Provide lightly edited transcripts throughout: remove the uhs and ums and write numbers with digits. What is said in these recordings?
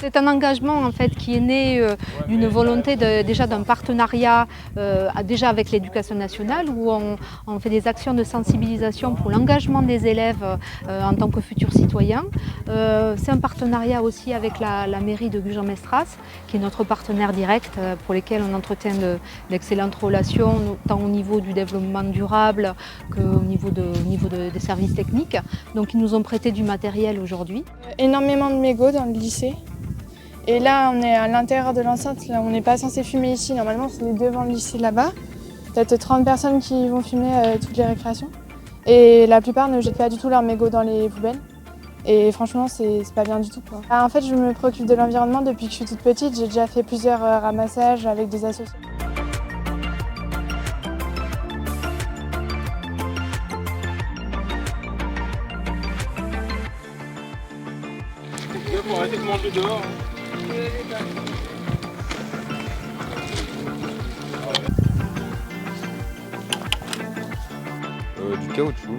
C'est un engagement en fait qui est né d'une volonté déjà d'un partenariat déjà avec l'Éducation nationale où on fait des actions de sensibilisation pour l'engagement des élèves en tant que futurs citoyens. C'est un partenariat aussi avec la mairie de Gujan-Mestras qui est notre partenaire direct pour lesquels on entretient d'excellentes relations tant au niveau du développement durable qu'au niveau des services techniques. Donc ils nous ont prêté du matériel aujourd'hui. Énormément de mégots dans le lycée. Et là, on est à l'intérieur de l'enceinte, on n'est pas censé fumer ici. Normalement, c'est devant le lycée là-bas. Peut-être 30 personnes qui vont fumer toutes les récréations. Et la plupart ne jettent pas du tout leurs mégots dans les poubelles. Et franchement, c'est pas bien du tout, quoi. En fait, je me préoccupe de l'environnement depuis que je suis toute petite. J'ai déjà fait plusieurs ramassages avec des associations. Faut arrêter de manger dehors. Du caoutchouc.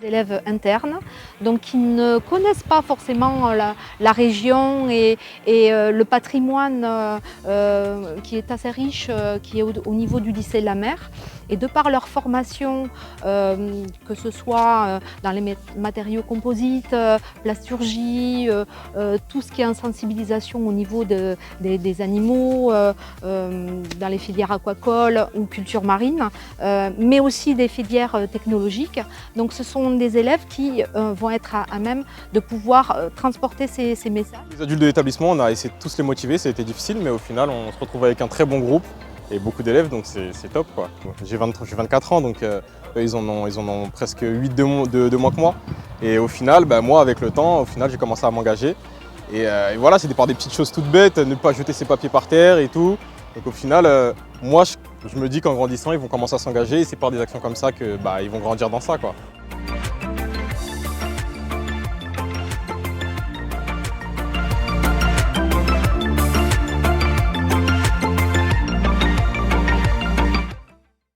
Des élèves internes, donc qui ne connaissent pas forcément la région et le patrimoine qui est assez riche, qui est au niveau du lycée de la Mer. Et de par leur formation, que ce soit dans les matériaux composites, plasturgie, tout ce qui est en sensibilisation au niveau des animaux, dans les filières aquacoles ou culture marine, mais aussi des filières technologiques. Donc ce sont des élèves qui vont être à même de pouvoir transporter ces messages. Les adultes de l'établissement, on a essayé de tous les motiver, ça a été difficile, mais au final, on se retrouve avec un très bon groupe et beaucoup d'élèves, donc c'est top, quoi. J'ai 24 ans, donc eux, ils en ont presque 8 de moins que moi. Et au final, moi, avec le temps, j'ai commencé à m'engager. Et voilà, c'est par des petites choses toutes bêtes, ne pas jeter ses papiers par terre et tout. Donc au final, moi, je me dis qu'en grandissant, ils vont commencer à s'engager et c'est par des actions comme ça qu'ils vont grandir dans ça, quoi.